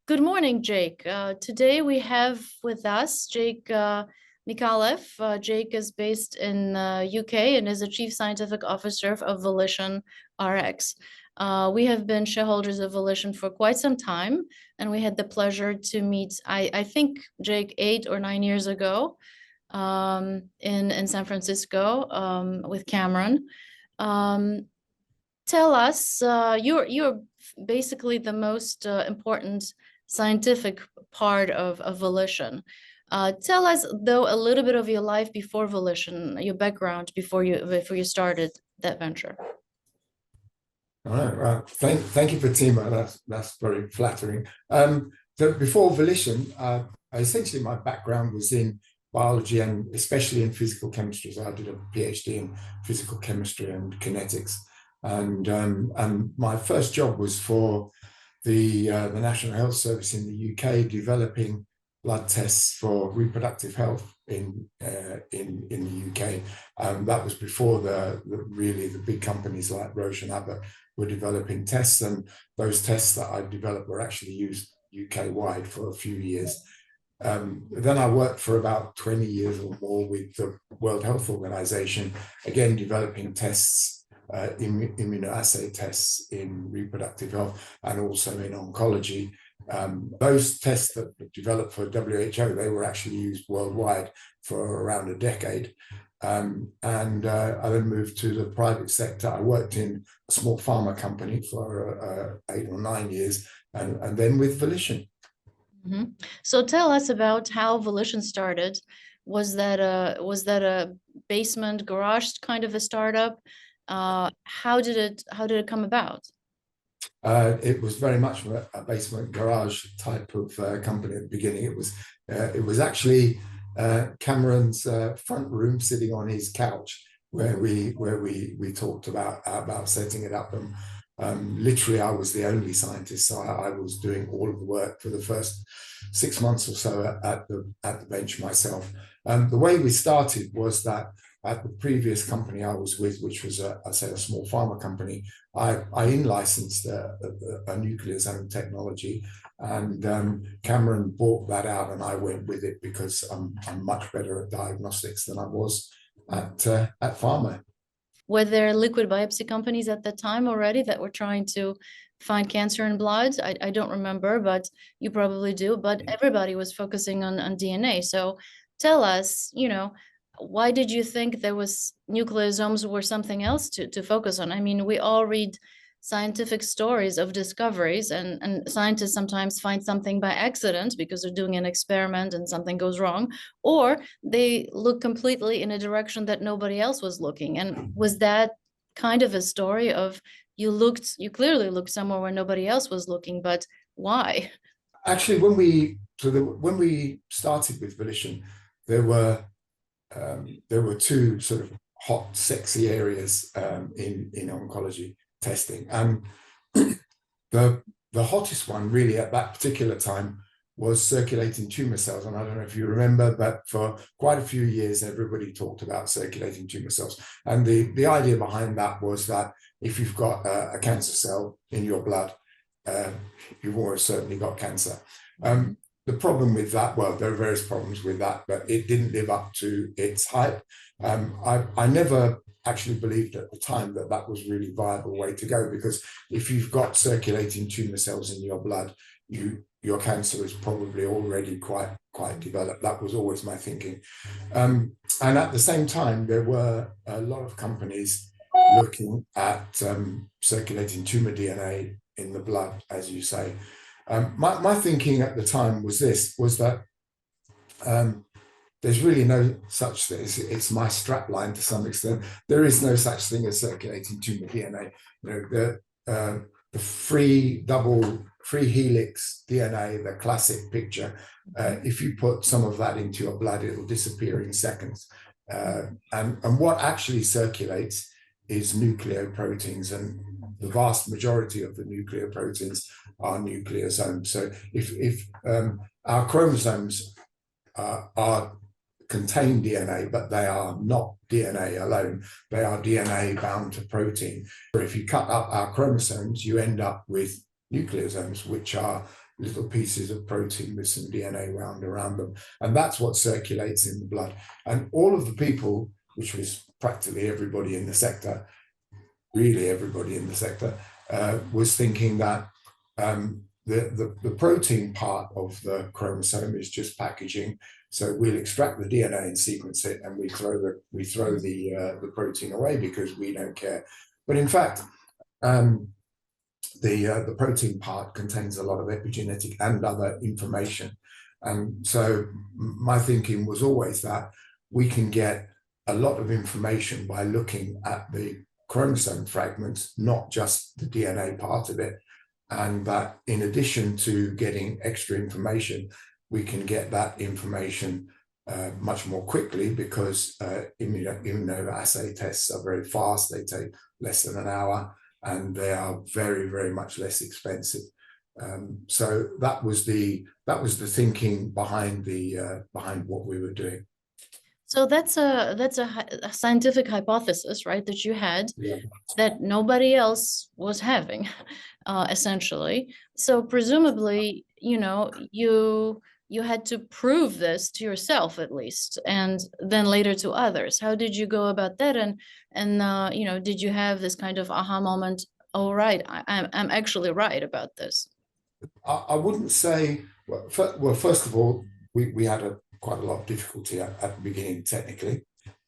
Good morning, Jake. Today we have with us Jake Micallef. Jake is based in UK and is a Chief Scientific Officer of Volition RX. We have been shareholders of Volition for quite some time, and we had the pleasure to meet, I think, Jake 8 or 9 years ago in San Francisco with Cameron. Um, Tell us, you're basically the most important scientific part of Volition. Tell us though a little bit of your life before Volition, your background before you started that venture. All right, well, thank you, Fatima. That's very flattering. So before Volition, essentially my background was in biology and especially in physical chemistry. So I did a PhD in physical chemistry and kinetics, and my first job was for the National Health Service in the UK, developing blood tests for reproductive health in the UK. That was before really the big companies like Roche and Abbott were developing tests, and those tests that I developed were actually used UK wide for a few years. Then I worked for about 20 years or more with the World Health Organization, again developing tests, immunoassay tests in reproductive health and also in oncology. Those tests that were developed for WHO, they were actually used worldwide for around a decade. And I then moved to the private sector. I worked in a small pharma company for 8 or 9 years, and then with Volition. Mm-hmm. So tell us about how Volition started. Was that a basement garage kind of a startup? How did it come about? It was very much a basement garage type of company at the beginning. It was actually Cameron's front room, sitting on his couch, where we talked about setting it up. And literally, I was the only scientist, so I was doing all of the work for the first 6 months or so at the bench myself. The way we started was that at the previous company I was with, which was I say a small pharma company, I in-licensed a nucleosome technology, and Cameron bought that out, and I went with it because I'm much better at diagnostics than I was at pharma. Were there liquid biopsy companies at the time already that were trying to find cancer in blood? I don't remember, but you probably do. But everybody was focusing on DNA. So tell us, why did you think there was nucleosomes were something else to focus on? I mean, we all read scientific stories of discoveries, and scientists sometimes find something by accident because they're doing an experiment and something goes wrong, or they look completely in a direction that nobody else was looking. And was that kind of a story of you clearly looked somewhere where nobody else was looking, but why? Actually, when we started with Volition, there were two sort of hot, sexy areas in oncology testing. And the hottest one really at that particular time was circulating tumor cells. And I don't know if you remember, but for quite a few years, everybody talked about circulating tumor cells. And the idea behind that was that if you've got a cancer cell in your blood, you've almost certainly got cancer. The problem with that, well, there are various problems with that, but it didn't live up to its hype. I never actually believed at the time that that was really a viable way to go, because if you've got circulating tumor cells in your blood, your cancer is probably already quite developed. That was always my thinking. And at the same time, there were a lot of companies looking at circulating tumor DNA in the blood, as you say. My thinking at the time was that there's really no such thing. It's my strapline to some extent. There is no such thing as circulating tumor DNA. The free helix DNA, the classic picture, if you put some of that into your blood, it'll disappear in seconds. And what actually circulates is nucleoproteins, and the vast majority of the nucleoproteins are nucleosomes. So if our chromosomes contain DNA, but they are not DNA alone. They are DNA bound to protein. If you cut up our chromosomes, you end up with nucleosomes, which are little pieces of protein with some DNA wound around them. And that's what circulates in the blood. And all of the people, which was practically everybody in the sector, really everybody in the sector, was thinking that the protein part of the chromosome is just packaging. So we'll extract the DNA and sequence it, and we throw the protein away because we don't care. But in fact, the protein part contains a lot of epigenetic and other information. And so my thinking was always that we can get a lot of information by looking at the chromosome fragments, not just the DNA part of it. And that in addition to getting extra information, we can get that information much more quickly because immunoassay tests are very fast. They take less than an hour, and they are very, very much less expensive. So that was the thinking behind what we were doing. So that's a scientific hypothesis, right? That you had, Yeah. that nobody else was having, essentially. So presumably, you had to prove this to yourself at least, and then later to others. How did you go about that? And did you have this kind of aha moment? Oh, right, I'm actually right about this. I wouldn't say. Well, first of all, we had quite a lot of difficulty at the beginning technically.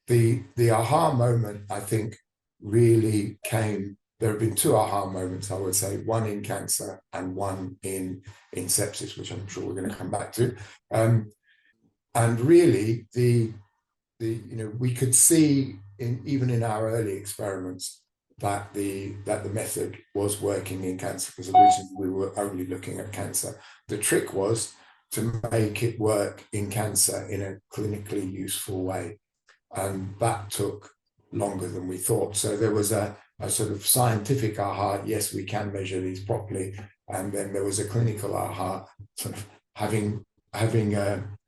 The aha moment, I think, really came. There have been two aha moments, I would say, one in cancer and one in sepsis, which I'm sure we're going to come back to. And really, we could see even in our early experiments that the method was working in cancer, because originally we were only looking at cancer. The trick was to make it work in cancer in a clinically useful way. And that took longer than we thought. So there was a sort of scientific aha, yes, we can measure these properly. And then there was a clinical aha, sort of having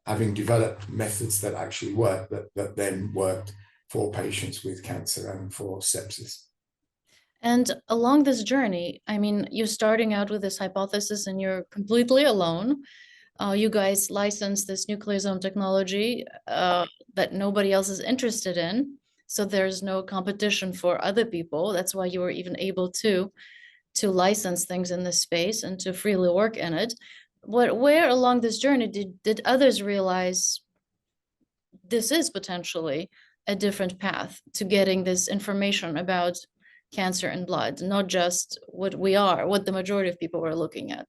developed methods that actually work, that then worked for patients with cancer and for sepsis. And along this journey, I mean, you're starting out with this hypothesis and you're completely alone. You guys licensed this nucleosome technology that nobody else is interested in. So there's no competition for other people. That's why you were even able to license things in this space and to freely work in it. Where along this journey did others realize this is potentially a different path to getting this information about cancer and blood, not just what the majority of people were looking at?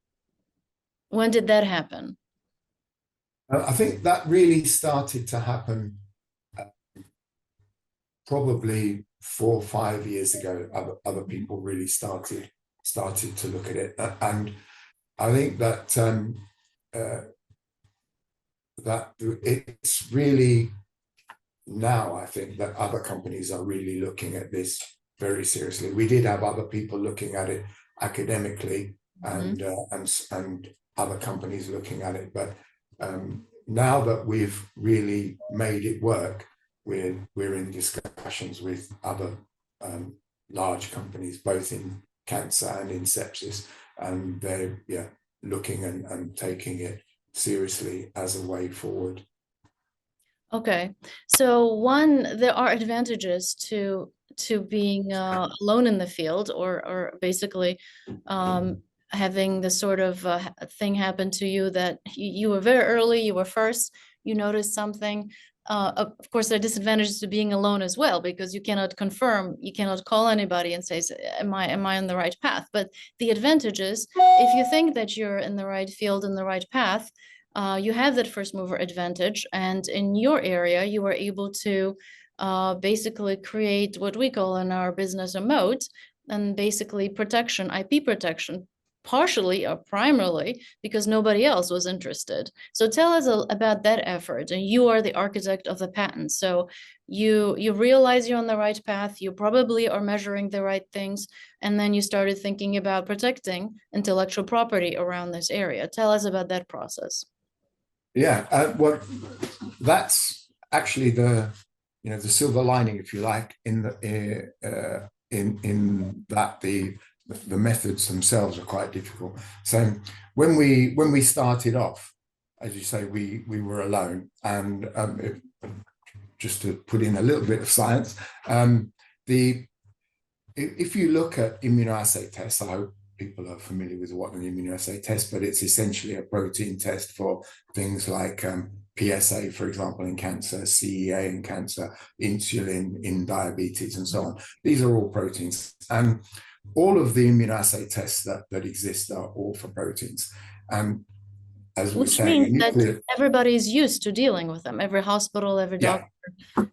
When did that happen? I think that really started to happen probably 4 or 5 years ago. Other people really started to look at it, and I think that that it's really now, I think that other companies are really looking at this very seriously. We did have other people looking at it academically, and other companies looking at it, but now that we've really made it work, we're in discussions with other large companies, both in cancer and in sepsis, and they're looking and taking it seriously as a way forward. Okay, so there are advantages to being alone in the field, or basically having this sort of thing happen to you, that you were very early, you were first, you noticed something. Of course, there are disadvantages to being alone as well, because you cannot confirm, you cannot call anybody and say, am I on the right path? But the advantage is, if you think that you're in the right field, in the right path, you have that first mover advantage. And in your area, you were able to basically create what we call in our business a moat, and basically protection, IP protection, partially or primarily because nobody else was interested. So tell us about that effort. And you are the architect of the patent. So you realize you're on the right path, you probably are measuring the right things, and then you started thinking about protecting intellectual property around this area. Tell us about that process. Yeah, well, that's actually the silver lining, if you like, in that the the methods themselves are quite difficult. So when we started off, as you say, we were alone, and just to put in a little bit of science, if you look at immunoassay tests, I hope people are familiar with what an immunoassay test, but it's essentially a protein test for things like PSA, for example, in cancer, CEA in cancer, insulin in diabetes, and so on. These are all proteins. And all of the immunoassay tests that exist are all for proteins. And as we Which say, means that everybody's used to dealing with them, every hospital, every doctor.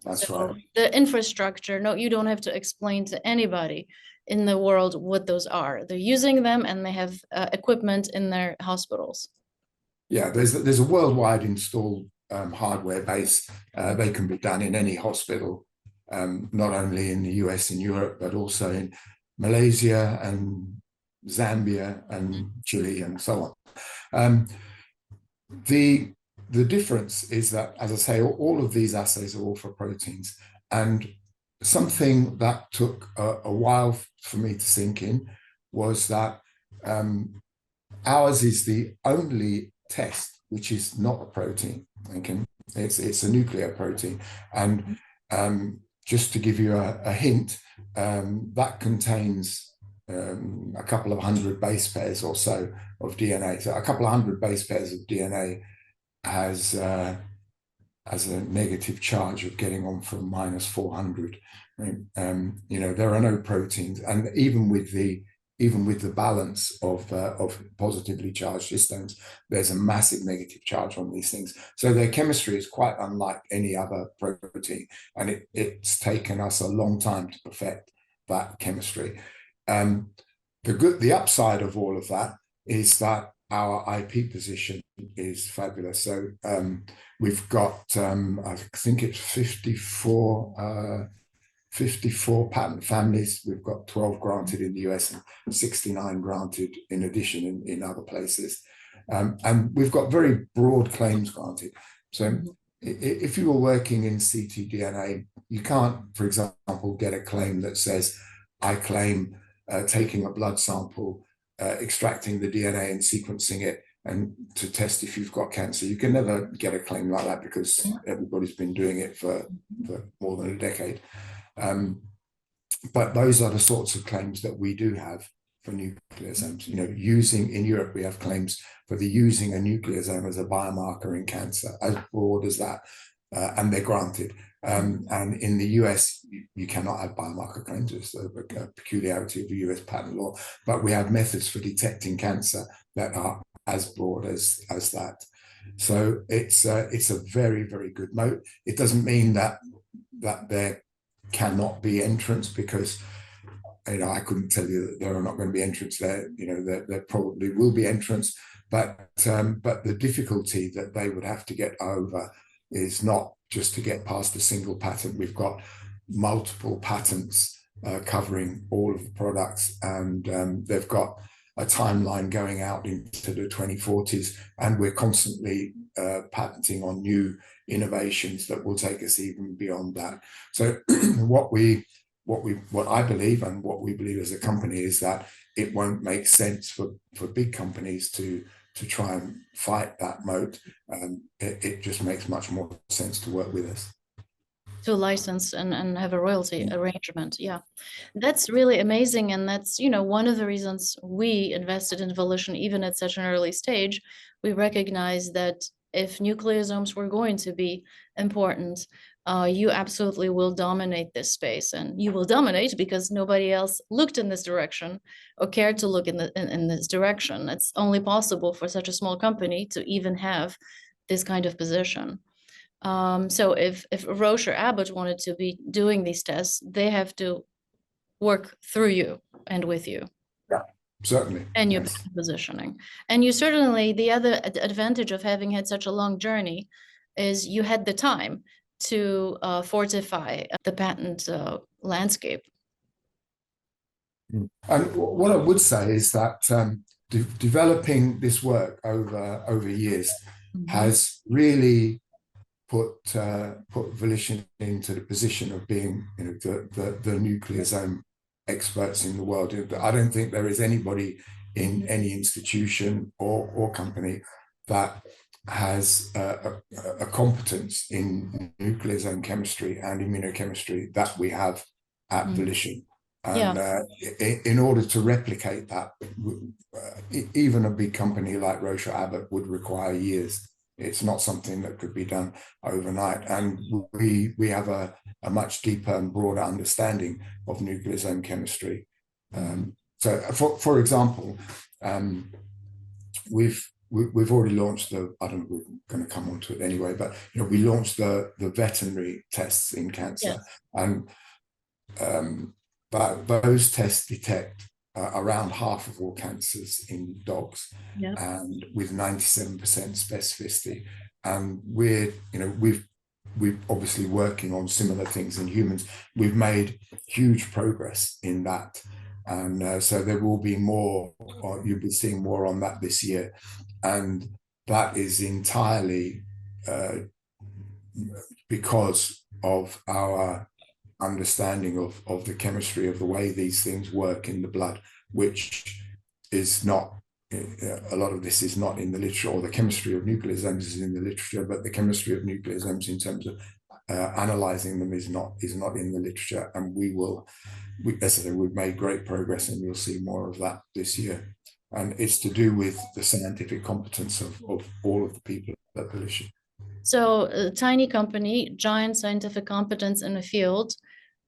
That's So right. the infrastructure, no, you don't have to explain to anybody in the world what those are. They're using them and they have equipment in their hospitals. Yeah, there's a worldwide installed hardware base. They can be done in any hospital, not only in the US and Europe, but also in Malaysia and Zambia and Chile and so on. The difference is that, as I say, all of these assays are all for proteins. And something that took a while for me to sink in was that ours is the only test which is not a protein. Okay? It's a nuclear protein. And just to give you a hint, that contains a couple of hundred base pairs or so of DNA. So a couple of hundred base pairs of DNA has a negative charge of getting on from minus 400. Right? There are no proteins, and even with the balance of positively charged histones, there's a massive negative charge on these things. So their chemistry is quite unlike any other protein, and it's taken us a long time to perfect that chemistry. The upside of all of that is that our IP position is fabulous. So we've got, I think it's 54 patent families. We've got 12 granted in the US and 69 granted in addition in other places. And we've got very broad claims granted. So if you were working in ctDNA, you can't, for example, get a claim that says, I claim taking a blood sample, extracting the DNA and sequencing it and to test if you've got cancer. You can never get a claim like that because everybody's been doing it for more than a decade. But those are the sorts of claims that we do have for nucleosomes. Using in Europe, we have claims for using a nucleosome as a biomarker in cancer, as broad as that, and they're granted. And in the US, you cannot have biomarker claims. It's a peculiarity of the US patent law. But we have methods for detecting cancer that are as broad as that. So it's a very, very good moat. It doesn't mean that there cannot be entrants, because I couldn't tell you that there are not going to be entrants there. There probably will be entrants, but the difficulty that they would have to get over is not just to get past a single patent. We've got multiple patents covering all of the products, and they've got a timeline going out into the 2040s, and we're constantly patenting on new innovations that will take us even beyond that. So what I believe and what we believe as a company is that it won't make sense for big companies to try and fight that moat. It just makes much more sense to work with us. To license and have a royalty arrangement. Yeah, that's really amazing. And that's, one of the reasons we invested in Volition, even at such an early stage. We recognize that if nucleosomes were going to be important, you absolutely will dominate this space, and you will dominate because nobody else looked in this direction or cared to look in this direction. It's only possible for such a small company to even have this kind of position. So if Roche or Abbott wanted to be doing these tests, they have to work through you and with you. Yeah, certainly. And your Yes. positioning. And you certainly, the other advantage of having had such a long journey is you had the time to fortify the patent landscape. And what I would say is that developing this work over years has really put Volition into the position of being the nucleosome experts in the world. I don't think there is anybody in any institution or company that has a competence in nucleosome chemistry and immunochemistry that we have at Volition. And in order to replicate that, even a big company like Roche or Abbott would require years. It's not something that could be done overnight. And we have a much deeper and broader understanding of nucleosome chemistry. So, for example, we've already launched I don't know, we're going to come on to it anyway, but we launched the veterinary tests in cancer, and but those tests detect around half of all cancers in dogs, and with 97% specificity. And we're obviously working on similar things in humans. We've made huge progress in that, and so there will be more, or you'll be seeing more on that this year, and that is entirely because of our understanding of the chemistry of the way these things work in the blood, which is not, a lot of this is not in the literature, or the chemistry of nucleosomes is in the literature, but the chemistry of nucleosomes in terms of analyzing them is not in the literature. And as I said, we've made great progress, and you'll see more of that this year. And it's to do with the scientific competence of all of the people at Volition. So a tiny company, giant scientific competence in a field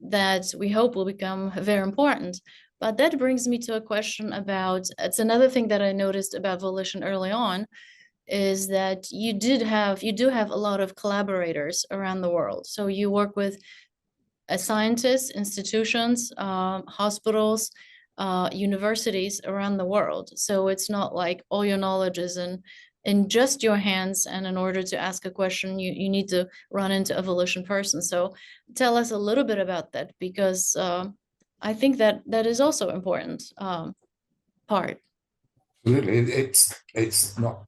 that we hope will become very important. But that brings me to a question about, it's another thing that I noticed about Volition early on, is that you do have a lot of collaborators around the world. So you work with scientists, institutions, hospitals, universities around the world. So it's not like all your knowledge is in just your hands, and in order to ask a question, you need to run into a Volition person. So tell us a little bit about that, because I think that is also important part. Absolutely, it's not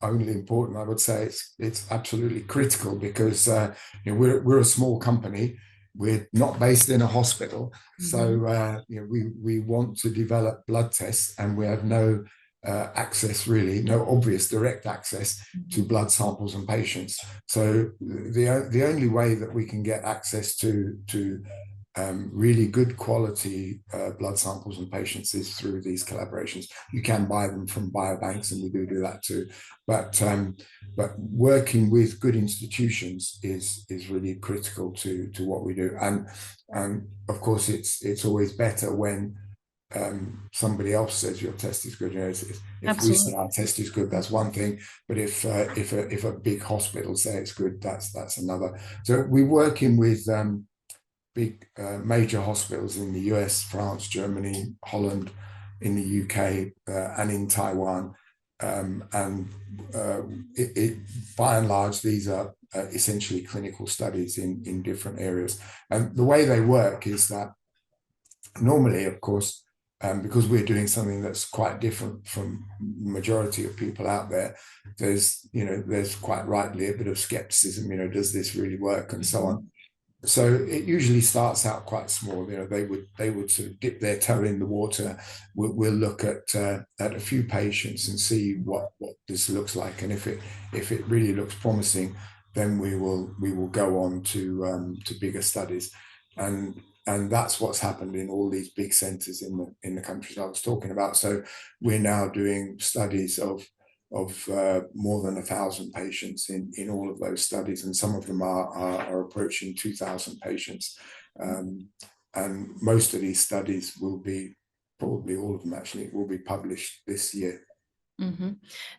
only important. I would say it's absolutely critical, because we're a small company. We're not based in a hospital, so we want to develop blood tests, and we have no access, really, no obvious direct access to blood samples and patients. So the only way that we can get access to really good quality blood samples and patients is through these collaborations. You can buy them from biobanks, and we do that too. But working with good institutions is really critical to what we do. And of course, it's always better when somebody else says your test is good. If we say our test is good, that's one thing. But if a big hospital say it's good, that's another. So we're working with big major hospitals in the US, France, Germany, Holland, in the UK, and in Taiwan. And by and large, these are essentially clinical studies in different areas. And the way they work is that normally, of course, because we're doing something that's quite different from the majority of people out there, there's quite rightly a bit of skepticism. Does this really work, and so on. So it usually starts out quite small. They would sort of dip their toe in the water. We'll look at a few patients and see what this looks like, and if it really looks promising, then we will go on to bigger studies, and that's what's happened in all these big centres in the countries I was talking about. So we're now doing studies of more than 1,000 patients in all of those studies, and some of them are approaching 2,000 patients. And most of these studies will be, probably all of them actually, will be published this year.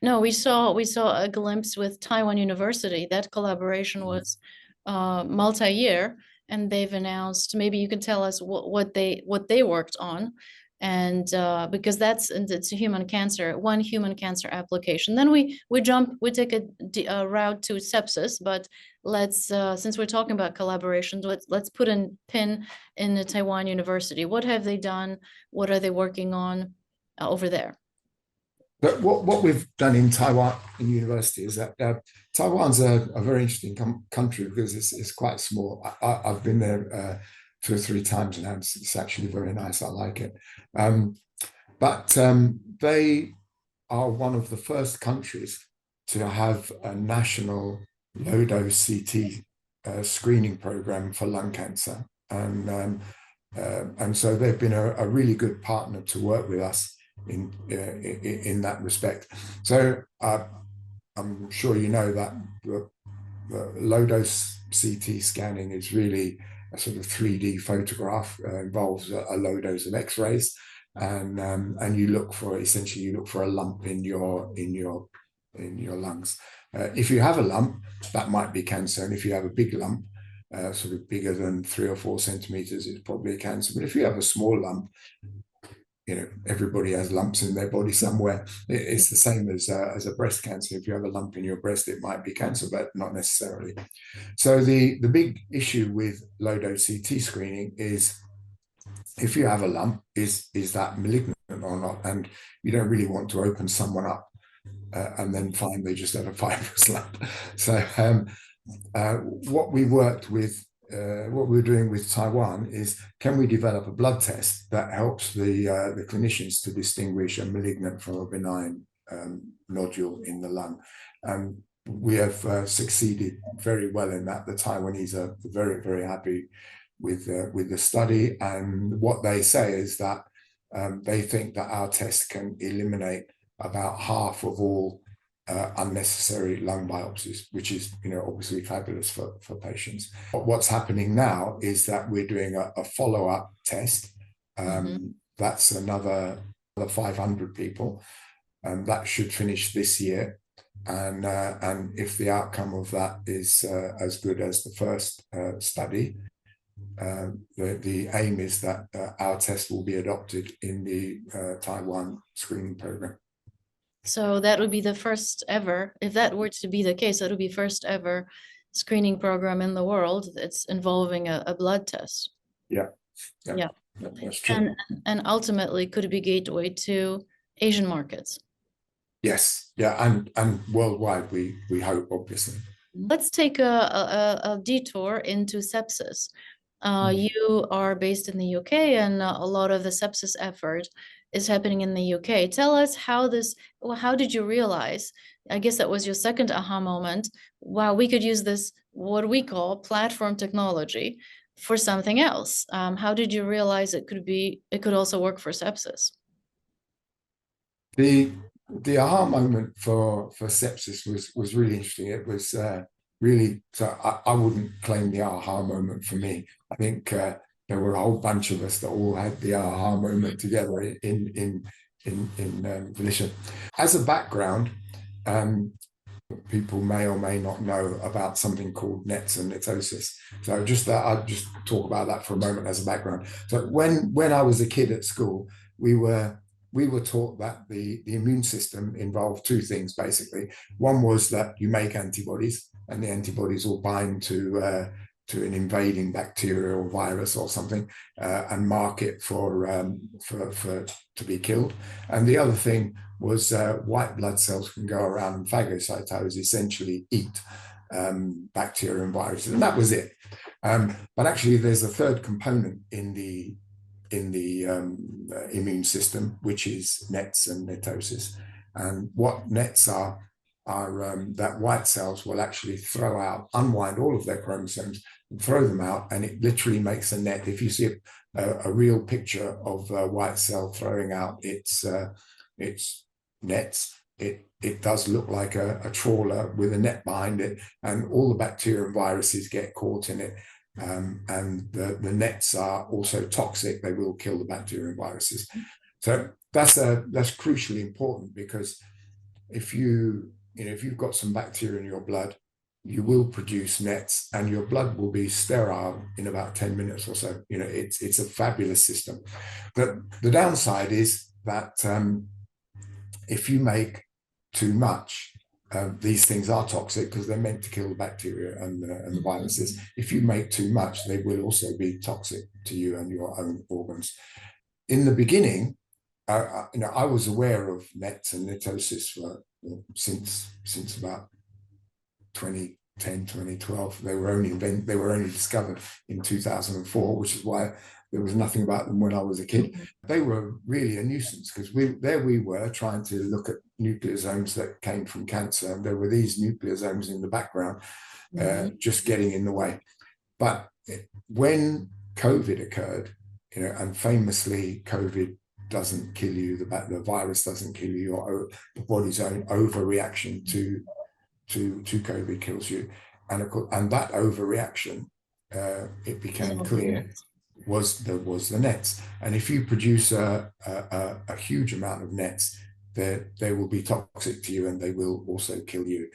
No, we saw a glimpse with Taiwan University. That collaboration was multi-year, and they've announced. Maybe you can tell us what they worked on. And because it's a one human cancer application. Then we take a route to sepsis, but let's since we're talking about collaborations, let's put a pin in the Taiwan University. What have they done? What are they working on over there? But what we've done in Taiwan in university is that Taiwan's a very interesting country, because it's quite small. I've been there two or three times now. It's actually very nice. I like it. But they are one of the first countries to have a national low-dose CT screening program for lung cancer. And so they've been a really good partner to work with us in that respect. So I'm sure you know that the low-dose CT scanning is really a sort of 3D photograph, involves a low dose of X-rays, and you look for, essentially you look for a lump in your lungs. If you have a lump, that might be cancer, and if you have a big lump, sort of bigger than 3 or 4 centimeters, it's probably a cancer. But if you have a small lump, you know, everybody has lumps in their body somewhere. It's the same as a breast cancer. If you have a lump in your breast, it might be cancer, but not necessarily. So the big issue with low-dose CT screening is, if you have a lump, is that malignant or not? And you don't really want to open someone up and then find they just had a fibrous lump. So what we're doing with Taiwan is, can we develop a blood test that helps the clinicians to distinguish a malignant from a benign nodule in the lung? And we have succeeded very well in that. The Taiwanese are very, very happy with the study, and what they say is that they think that our test can eliminate about half of all unnecessary lung biopsies, which is, you know, obviously fabulous for patients. But what's happening now is that we're doing a follow-up test. That's another 500 people, and that should finish this year. And if the outcome of that is as good as the first study, the aim is that our test will be adopted in the Taiwan screening program. So that would be the first ever, if that were to be the case, that would be first ever screening program in the world that's involving a blood test. Yeah. That's true. And ultimately could be gateway to Asian markets. Yes, yeah, and worldwide, we hope, obviously. Let's take a detour into sepsis. You are based in the UK, and a lot of the sepsis effort is happening in the UK. Tell us how did you realize, I guess that was your second aha moment, wow, we could use this, what we call platform technology, for something else. How did you realize it could also work for sepsis? The aha moment for sepsis was really interesting. It was really, so I wouldn't claim the aha moment for me. I think there were a whole bunch of us that all had the aha moment together in Volition. As a background, people may or may not know about something called NETs and NETosis. So I'll just talk about that for a moment as a background. So when I was a kid at school, we were taught that the immune system involved 2 things, basically. One was that you make antibodies, and the antibodies will bind to an invading bacteria or virus or something, and mark it for to be killed. And the other thing was white blood cells can go around and phagocytose, essentially eat bacteria and viruses, and that was it. But actually, there's a third component in the immune system, which is NETs and NETosis. And what NETs are that white cells will actually unwind all of their chromosomes and throw them out, and it literally makes a net. If you see a real picture of a white cell throwing out its nets, it does look like a trawler with a net behind it, and all the bacteria and viruses get caught in it. And the nets are also toxic. They will kill the bacteria and viruses. So that's crucially important, because if you've got some bacteria in your blood, you will produce nets, and your blood will be sterile in about 10 minutes or so. You know, it's a fabulous system. But the downside is that if you make too much, these things are toxic because they're meant to kill the bacteria and the viruses. If you make too much, they will also be toxic to you and your own organs. In the beginning, I was aware of NETs and NETosis since about 20 2010, 2012. They were only discovered in 2004, which is why there was nothing about them when I was a kid. They were really a nuisance because we were trying to look at nucleosomes that came from cancer, and there were these nucleosomes in the background just getting in the way. But when COVID occurred, and famously COVID doesn't kill you, the virus doesn't kill you, or the body's own overreaction to COVID kills you, and that overreaction, it became clear was the nets. And if you produce a huge amount of nets, they will be toxic to you, and they will also kill you.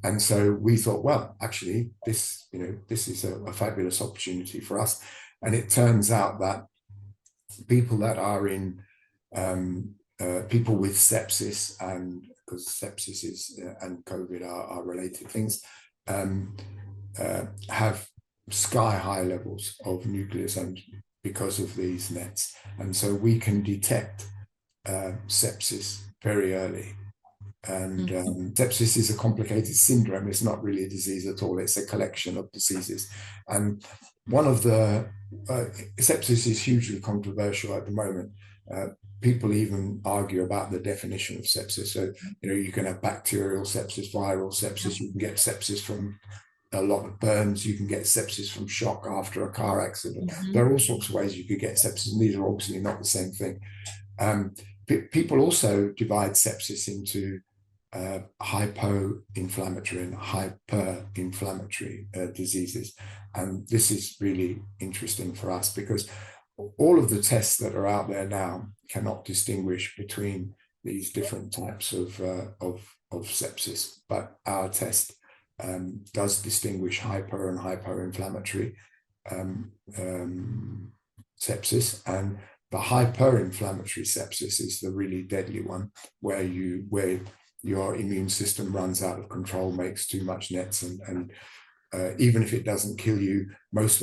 And so we thought, well, actually, this is a fabulous opportunity for us. And it turns out that people that are in people with sepsis, and because sepsis is and COVID are related things, have sky high levels of nucleosomes because of these nets. And so we can detect sepsis very early. And sepsis is a complicated syndrome. It's not really a disease at all. It's a collection of diseases. And one of the sepsis is hugely controversial at the moment. People even argue about the definition of sepsis. So, you can have bacterial sepsis, viral sepsis. You can get sepsis from a lot of burns. You can get sepsis from shock after a car accident. There are all sorts of ways you could get sepsis, and these are obviously not the same thing. People also divide sepsis into hypo-inflammatory and hyper-inflammatory diseases. And this is really interesting for us because all of the tests that are out there now cannot distinguish between these different types of sepsis, but our test does distinguish hyper and hypo-inflammatory sepsis. And the hyperinflammatory sepsis is the really deadly one, where your immune system runs out of control, makes too much nets, and even if it doesn't kill you, most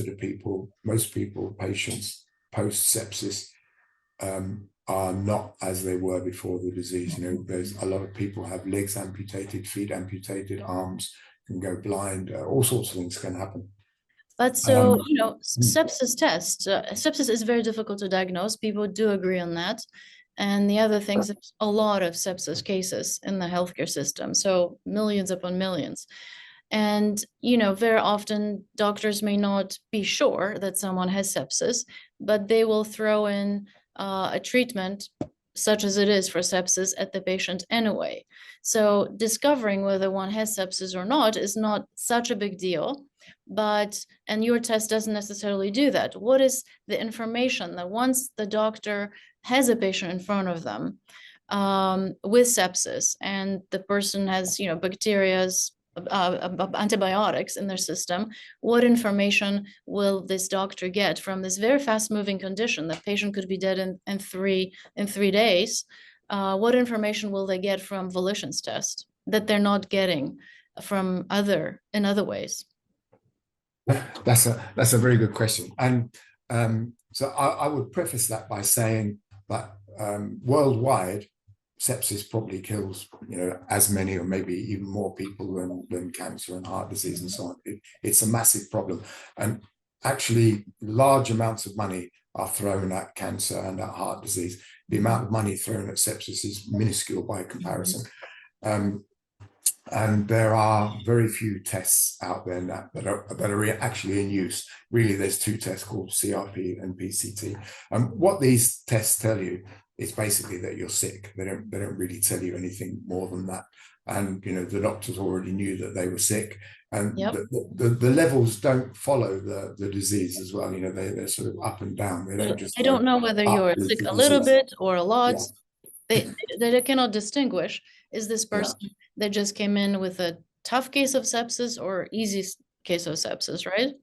patients post sepsis are not as they were before the disease. There's a lot of people have legs amputated, feet amputated, arms can go blind, all sorts of things can happen. But so, sepsis test, sepsis is very difficult to diagnose. People do agree on that. And the other things, there's a lot of sepsis cases in the healthcare system. So millions upon millions. And, very often doctors may not be sure that someone has sepsis, but they will throw in a treatment such as it is for sepsis at the patient anyway. So discovering whether one has sepsis or not is not such a big deal, and your test doesn't necessarily do that. What is the information that once the doctor has a patient in front of them with sepsis, and the person has, bacteria's antibiotics in their system, what information will this doctor get from this very fast-moving condition? The patient could be dead in 3 days. What information will they get from Volition's test that they're not getting from in other ways? That's a very good question. And so I would preface that by saying that worldwide, sepsis probably kills, as many or maybe even more people than cancer and heart disease and so on. It's a massive problem. And actually, large amounts of money are thrown at cancer and at heart disease. The amount of money thrown at sepsis is minuscule by comparison. And there are very few tests out there that are actually in use. Really, there's 2 tests called CRP and PCT. And what these tests tell you is basically that you're sick. They don't really tell you anything more than that. And the doctors already knew that they were sick, and the levels don't follow the disease as well. They're sort of up and down. They don't know whether you're sick a little bit or a lot. They cannot distinguish. Is this person that just came in with a tough case of sepsis or easy case of sepsis, right?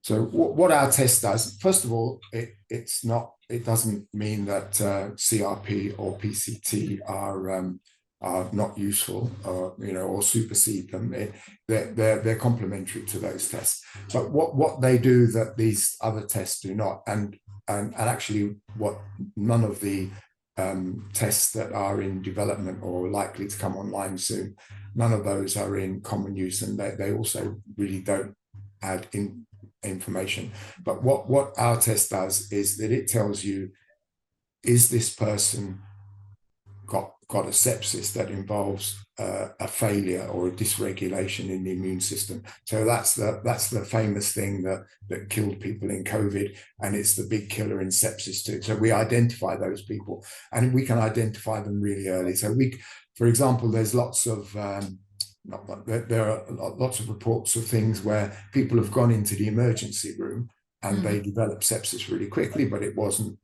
So what our test does, first of all, it doesn't mean that CRP or PCT are not useful, or supersede them. They're complementary to those tests. But what they do that these other tests do not, and actually what none of the tests that are in development or likely to come online soon. None of those are in common use, and they also really don't add information. But what our test does is that it tells you, is this person got a sepsis that involves a failure or a dysregulation in the immune system. So that's the famous thing that killed people in COVID, and it's the big killer in sepsis too. So we identify those people, and we can identify them really early. So for example, there's lots of there are lots of reports of things where people have gone into the emergency room and they developed sepsis really quickly, but it wasn't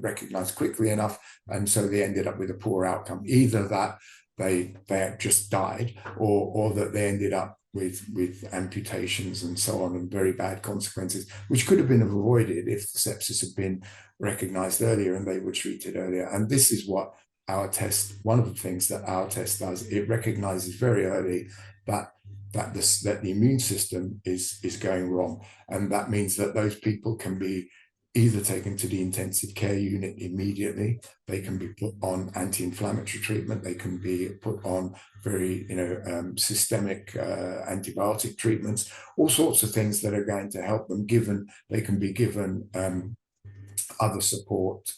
recognized quickly enough, and so they ended up with a poor outcome. Either that they just died, or that they ended up with amputations and so on, and very bad consequences, which could have been avoided if the sepsis had been recognized earlier and they were treated earlier. And this is what our test, one of the things that our test does, it recognizes very early that the immune system is going wrong. And that means that those people can be either taken to the intensive care unit immediately, they can be put on anti-inflammatory treatment, they can be put on very systemic antibiotic treatments, all sorts of things that are going to help them, they can be given other support,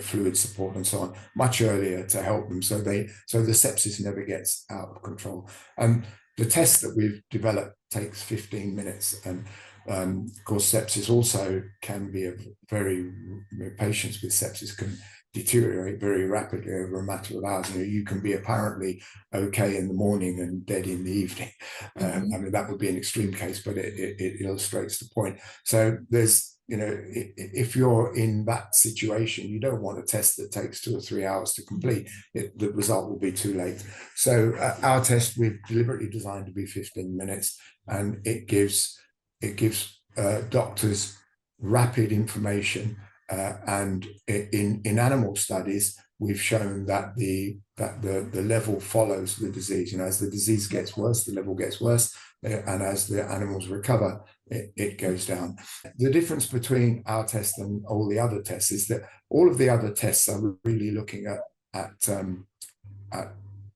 fluid support and so on, much earlier to help them, so the sepsis never gets out of control. And the test that we've developed takes 15 minutes, and of course, sepsis also can be patients with sepsis can deteriorate very rapidly over a matter of hours. You can be apparently okay in the morning and dead in the evening. I mean, that would be an extreme case, but it illustrates the point. So there's, if you're in that situation, you don't want a test that takes 2 or 3 hours to complete. The result will be too late. So our test, we've deliberately designed to be 15 minutes, and it gives doctors rapid information. And in animal studies, we've shown that the level follows the disease. As the disease gets worse, the level gets worse, and as the animals recover, it goes down. The difference between our test and all the other tests is that all of the other tests are really looking at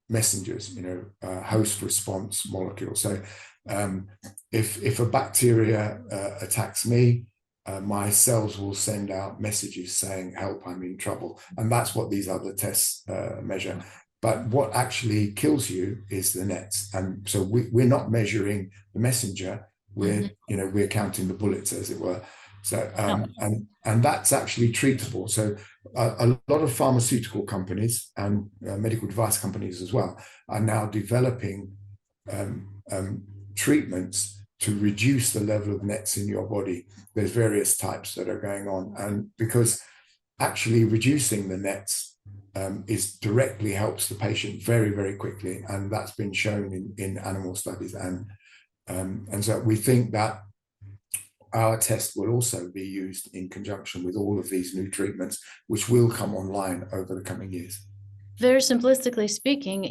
messengers, host response molecules. So if a bacteria attacks me, my cells will send out messages saying, help, I'm in trouble. And that's what these other tests measure. But what actually kills you is the nets. And so we're not measuring the messenger, we're counting the bullets, as it were. So and that's actually treatable. So a lot of pharmaceutical companies and medical device companies as well are now developing treatments to reduce the level of nets in your body. There's various types that are going on, and because actually reducing the nets is directly helps the patient very, very quickly, and that's been shown in animal studies. And so we think that our test will also be used in conjunction with all of these new treatments, which will come online over the coming years. Very simplistically speaking,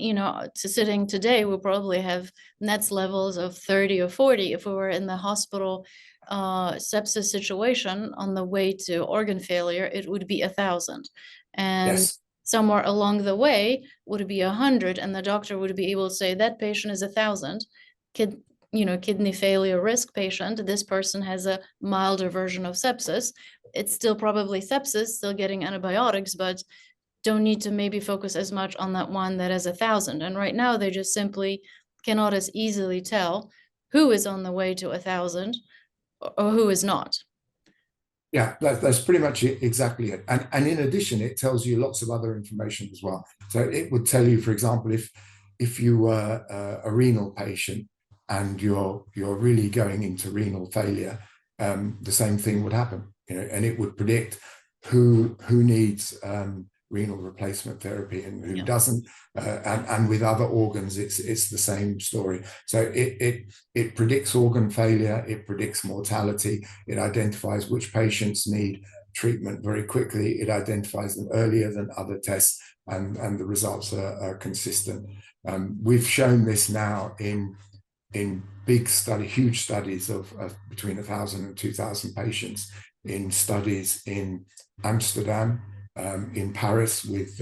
sitting today, we'll probably have nets levels of 30 or 40. If we were in the hospital sepsis situation on the way to organ failure, it would be 1,000. And yes, somewhere along the way would be 100, and the doctor would be able to say that patient is 1,000. Kidney failure risk patient, this person has a milder version of sepsis. It's still probably sepsis, still getting antibiotics, but don't need to maybe focus as much on that one that has 1,000. And right now they just simply cannot as easily tell who is on the way to 1,000 or who is not. Yeah, that's pretty much it, exactly it. And in addition, it tells you lots of other information as well. So it would tell you, for example, if you were a renal patient and you're really going into renal failure, the same thing would happen, and it would predict who needs renal replacement therapy and who doesn't, and with other organs it's the same story. So it predicts organ failure, it predicts mortality, it identifies which patients need treatment very quickly, it identifies them earlier than other tests, and the results are consistent. We've shown this now in huge studies of between 1,000 and 2,000 patients, in studies in Amsterdam, in Paris with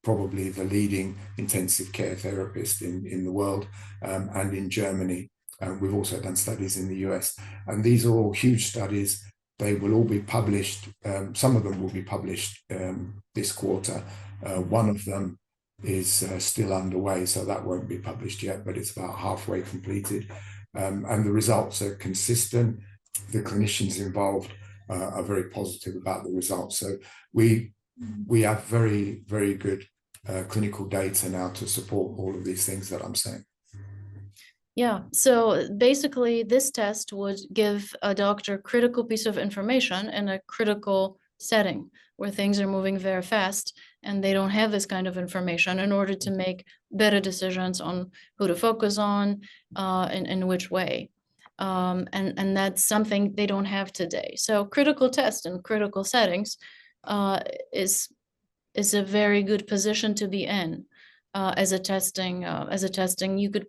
probably the leading intensive care therapist in the world, and in Germany. We've also done studies in the US, and these are all huge studies. They will all be published. Some of them will be published this quarter. One of them is still underway, so that won't be published yet, but it's about halfway completed. And the results are consistent. The clinicians involved are very positive about the results. So we have very, very good clinical data now to support all of these things that I'm saying. Yeah, so basically this test would give a doctor critical piece of information in a critical setting where things are moving very fast and they don't have this kind of information in order to make better decisions on who to focus on, and in which way. And that's something they don't have today. So critical test in critical settings is a very good position to be in as a testing. You could.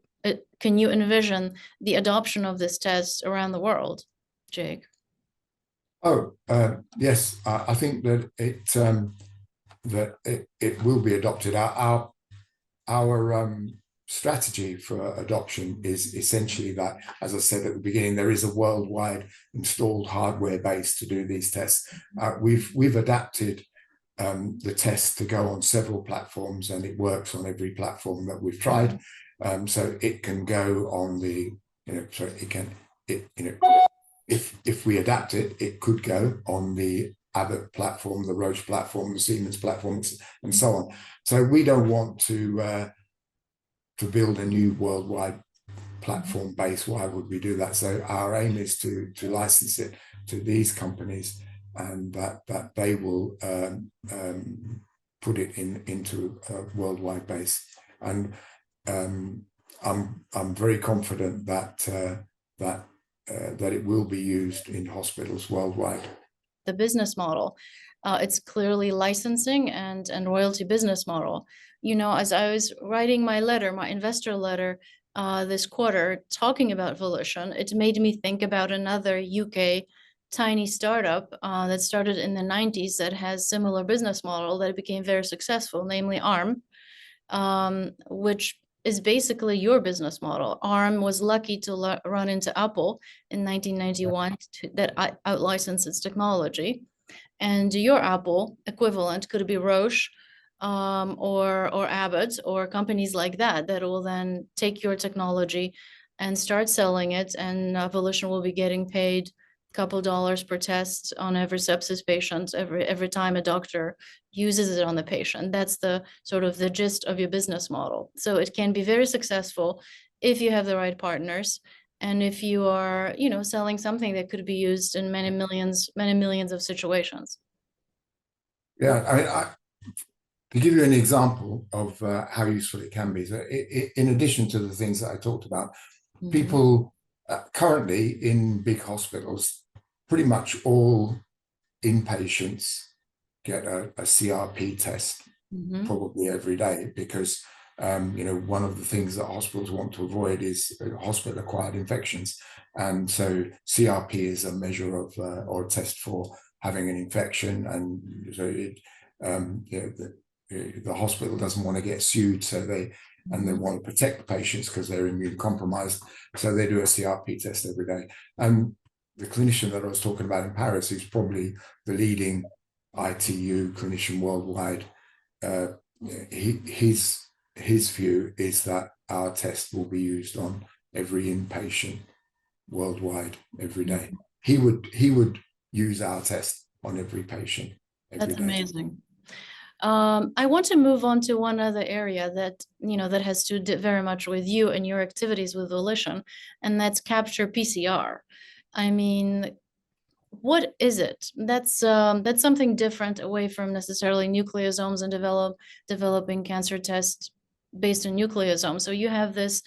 Can you envision the adoption of this test around the world, Jake? Oh, yes, I think that it will be adopted. Our strategy for adoption is essentially that, as I said at the beginning, there is a worldwide installed hardware base to do these tests. We've adapted the test to go on several platforms, and it works on every platform that we've tried. So it can go on the, if we adapt it, it could go on the Abbott platform, the Roche platform, the Siemens platforms, and so on. So we don't want to build a new worldwide platform base. Why would we do that? So our aim is to license it to these companies, and that they will put it into a worldwide base. And I'm very confident that it will be used in hospitals worldwide. The business model, it's clearly licensing and royalty business model. You know, as I was writing my letter, my investor letter, this quarter, talking about Volition, it made me think about another UK tiny startup that started in the 90s that has similar business model that became very successful, namely ARM, which is basically your business model. ARM was lucky to run into Apple in 1991 that out-licensed its technology. And your Apple equivalent could be Roche, or Abbott, or companies like that will then take your technology and start selling it, and Volition will be getting paid a couple dollars per test on every sepsis patient every time a doctor uses it on the patient. That's the sort of the gist of your business model. So it can be very successful if you have the right partners, and if you are, selling something that could be used in many millions of situations. Yeah, to give you an example of how useful it can be, so in addition to the things that I talked about, people currently in big hospitals, pretty much all inpatients get a CRP test probably every day, because one of the things that hospitals want to avoid is hospital-acquired infections, and so CRP is a measure of or a test for having an infection, and so the hospital doesn't want to get sued, so they want to protect the patients because they're immune compromised, so they do a CRP test every day. And the clinician that I was talking about in Paris, who's probably the leading ITU clinician worldwide, his view is that our test will be used on every inpatient worldwide every day. He would use our test on every patient every day. That's amazing. I want to move on to one other area that that has to do very much with you and your activities with Volition, and that's Capture-PCR. I mean, what is it? That's something different away from necessarily nucleosomes and developing cancer tests based on nucleosomes. So you have this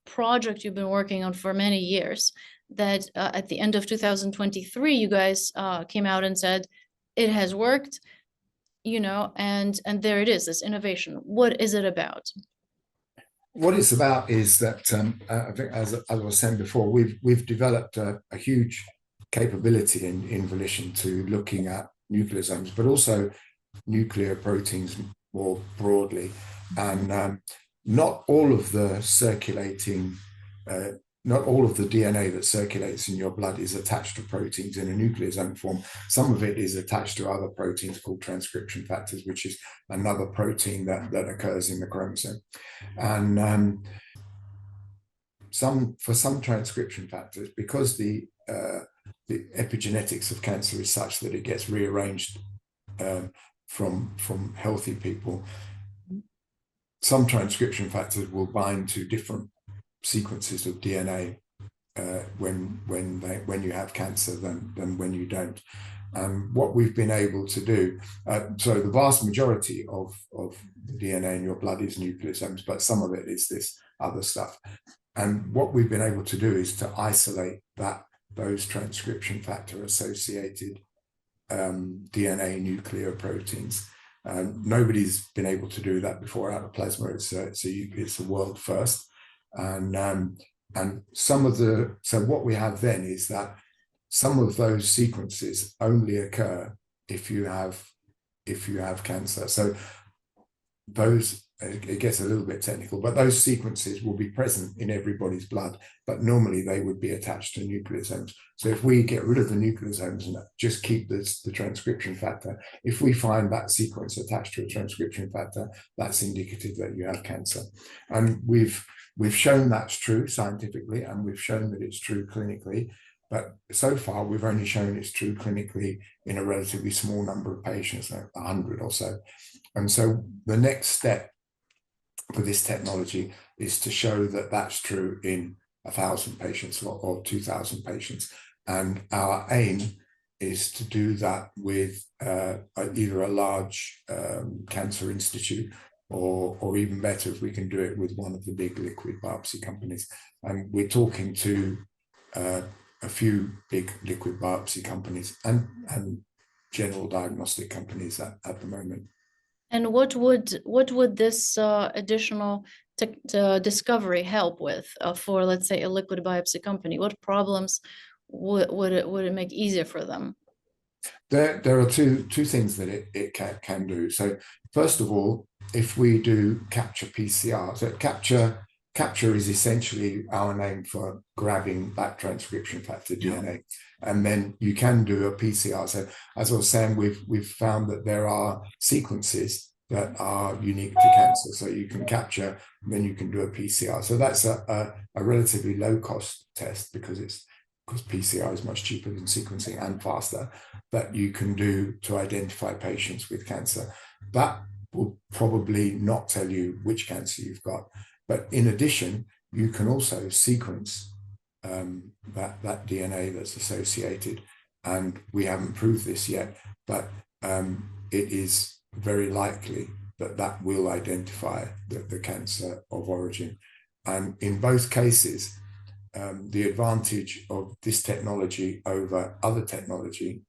project you've been working on for many years that at the end of 2023 you guys came out and said it has worked, and there it is, this innovation. What is it about? What it's about is that I think, as I was saying before, we've developed a huge capability in Volition to looking at nucleosomes, but also nuclear proteins more broadly. And not all of the circulating, not all of the DNA that circulates in your blood is attached to proteins in a nucleosome form. Some of it is attached to other proteins called transcription factors, which is another protein that occurs in the chromosome. And for some transcription factors, because the epigenetics of cancer is such that it gets rearranged from healthy people, some transcription factors will bind to different sequences of DNA when you have cancer than when you don't. And what we've been able to do, so the vast majority of the DNA in your blood is nucleosomes, but some of it is this other stuff. And what we've been able to do is to isolate those transcription factor associated DNA nuclear proteins. Nobody's been able to do that before out of plasma. It's a world first. And so what we have then is that some of those sequences only occur if you have cancer. So those, it gets a little bit technical, but those sequences will be present in everybody's blood, but normally they would be attached to nucleosomes. So if we get rid of the nucleosomes and just keep the transcription factor, if we find that sequence attached to a transcription factor, that's indicative that you have cancer. And we've shown that's true scientifically, and we've shown that it's true clinically, but so far we've only shown it's true clinically in a relatively small number of patients, like 100 or so. And so the next step for this technology is to show that that's true in 1,000 patients or 2,000 patients. And our aim is to do that with either a large cancer institute, or even better, if we can do it with one of the big liquid biopsy companies. And we're talking to a few big liquid biopsy companies and general diagnostic companies at the moment. And what would this additional discovery help with for, let's say, a liquid biopsy company? What problems would it make easier for them? There are two things that it can do. So first of all, if we do Capture-PCR, so Capture is essentially our name for grabbing that transcription factor DNA, and then you can do a PCR. So as I was saying, we've found that there are sequences that are unique to cancer. So you can capture, and then you can do a PCR. So that's a relatively low cost test because PCR is much cheaper than sequencing and faster, that you can do to identify patients with cancer. That will probably not tell you which cancer you've got. But in addition, you can also sequence that DNA that's associated. And we haven't proved this yet, but it is very likely that will identify the cancer of origin. And in both cases, the advantage of this technology over other technology,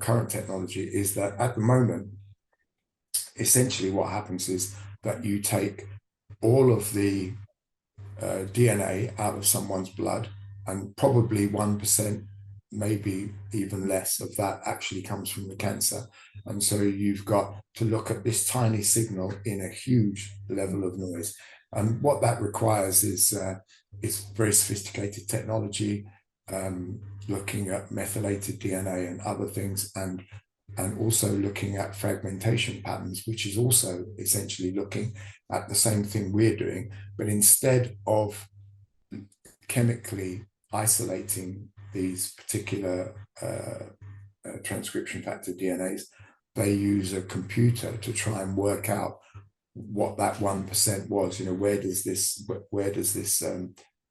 current technology, is that at the moment, essentially what happens is that you take all of the DNA out of someone's blood, and probably 1%, maybe even less of that actually comes from the cancer. And so you've got to look at this tiny signal in a huge level of noise. And what that requires is very sophisticated technology, looking at methylated DNA and other things, and also looking at fragmentation patterns, which is also essentially looking at the same thing we're doing, but instead of chemically isolating these particular transcription factor DNAs, they use a computer to try and work out what that 1% was. Where does this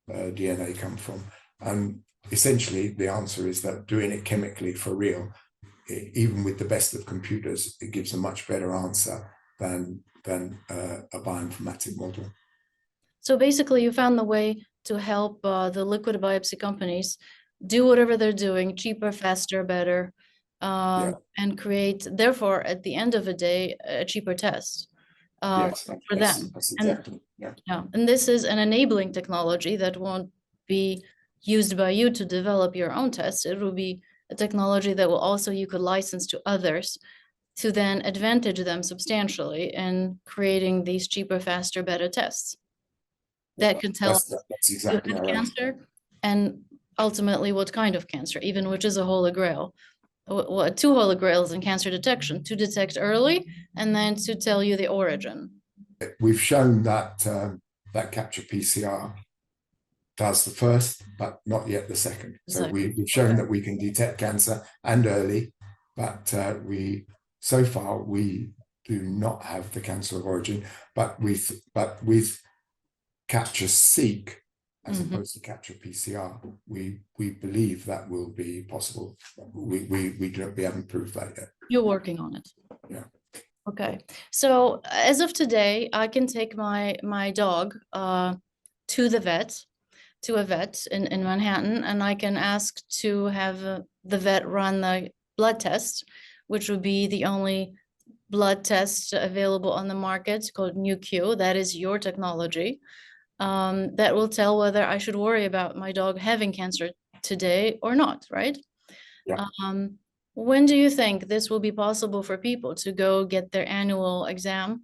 DNA come from? And essentially the answer is that doing it chemically for real, even with the best of computers, it gives a much better answer than a bioinformatic model. So basically, you found the way to help the liquid biopsy companies do whatever they're doing cheaper, faster, better, and create, therefore, at the end of the day, a cheaper test for them. That's exactly, And this is an enabling technology that won't be used by you to develop your own test. It will be a technology that will also you could license to others to then advantage them substantially in creating these cheaper, faster, better tests that can tell us That's you exactly had right. cancer and ultimately what kind of cancer, even which is a holy grail. Two holy grails in cancer detection: to detect early and then to tell you the origin. We've shown that that Capture-PCR does the first, but not yet the second. So we've shown that we can detect cancer and early, but so far we do not have the cancer of origin. But with Capture-Seq as opposed to Capture-PCR, we believe that will be possible. We haven't proved that yet. You're working on it. Yeah. Okay. So as of today, I can take my dog to a vet in Manhattan, and I can ask to have the vet run the blood test, which would be the only blood test available on the market called Nu-Q. That is your technology. That will tell whether I should worry about my dog having cancer today or not, right? Yeah. When do you think this will be possible for people to go get their annual exam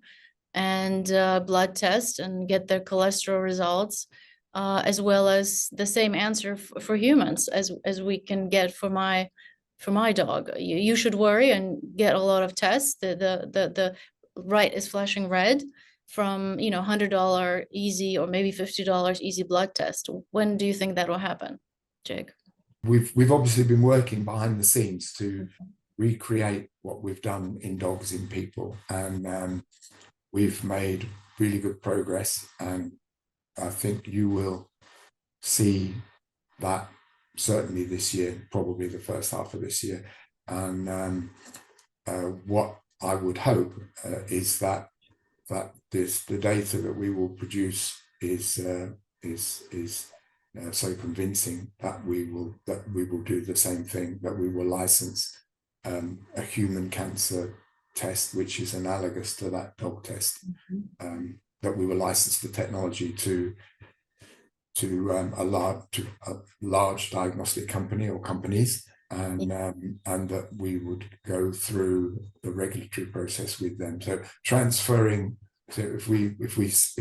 and blood test and get their cholesterol results, as well as the same answer for humans as we can get for my dog? You should worry and get a lot of tests. The right is flashing red from $100 easy or maybe $50 easy blood test. When do you think that will happen, Jake? We've obviously been working behind the scenes to recreate what we've done in dogs in people, and we've made really good progress, and I think you will see that certainly this year, probably the first half of this year. And what I would hope is that the data that we will produce is so convincing that we will do the same thing, that we will license a human cancer test which is analogous to that dog test, that we will license the technology to a large diagnostic company or companies, and that we would go through the regulatory process with them. So transferring, so if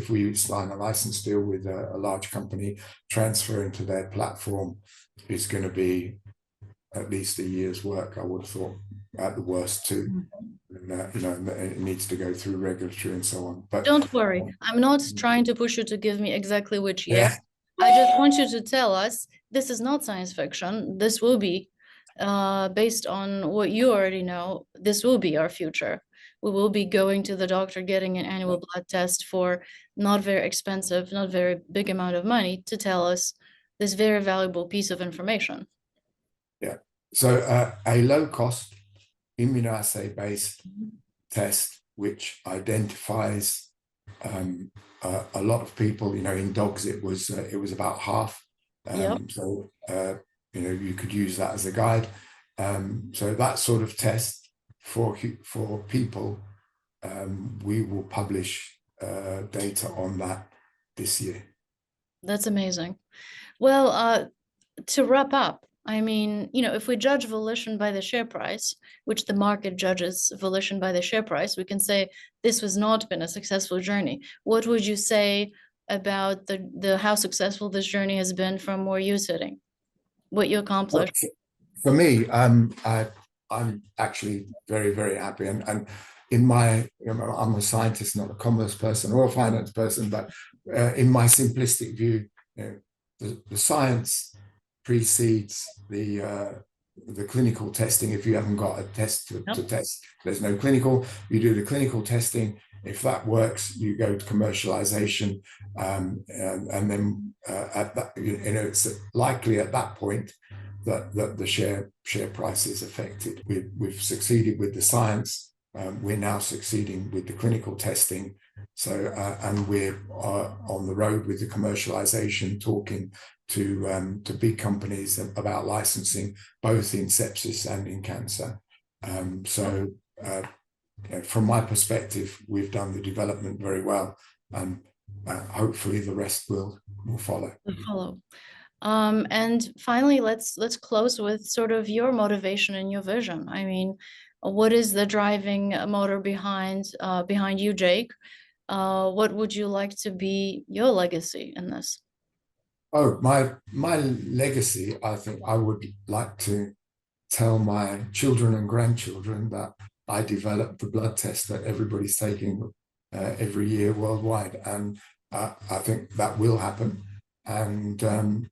we sign a license deal with a large company, transferring to their platform is going to be at least a year's work, I would have thought, at the worst too. And, it needs to go through regulatory and so on. But don't worry, I'm not trying to push you to give me exactly which year. I just want you to tell us this is not science fiction. This will be based on what you already know. This will be our future. We will be going to the doctor, getting an annual blood test for not very expensive, not very big amount of money to tell us this very valuable piece of information. Yeah. So a low cost immunoassay-based test which identifies a lot of people. In dogs it was about half. So you could use that as a guide. So that sort of test for people, we will publish data on that this year. That's amazing. Well, to wrap up, I mean, if we judge Volition by the share price, which the market judges Volition by the share price, we can say this has not been a successful journey. What would you say about the how successful this journey has been from where you're sitting, what you accomplished? For me, I'm actually very, very happy, and in my, I'm a scientist, not a commerce person or a finance person, but in my simplistic view, the science precedes the clinical testing. If you haven't got a test to test, there's no clinical. You do the clinical testing. If that works, you go to commercialization, and then at that, it's likely at that point that the share price is affected. We've succeeded with the science. We're now succeeding with the clinical testing. So and we're on the road with the commercialization, talking to big companies about licensing both in sepsis and in cancer. So from my perspective, we've done the development very well, and hopefully the rest will follow. And finally, let's close with sort of your motivation and your vision. I mean, what is the driving motor behind you, Jake? What would you like to be your legacy in this? Oh, my legacy, I think I would like to tell my children and grandchildren that I developed the blood test that everybody's taking every year worldwide, and I think that will happen. And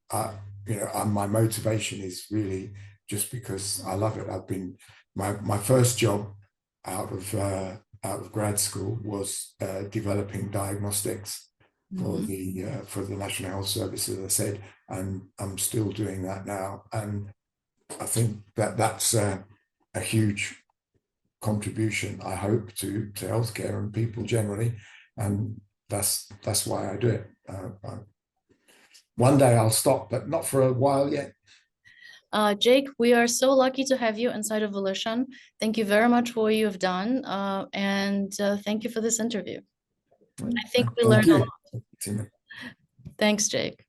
my motivation is really just because I love it. I've been my first job out of grad school was developing diagnostics for the National Health Service, as I said, and I'm still doing that now. And I think that that's a huge contribution, I hope, to healthcare and people generally, and that's why I do it. One day I'll stop, but not for a while yet. Jake, we are so lucky to have you inside of Volition. Thank you very much for what you have done, and thank you for this interview. I think we Thank learned a you. lot. Thanks, Jake.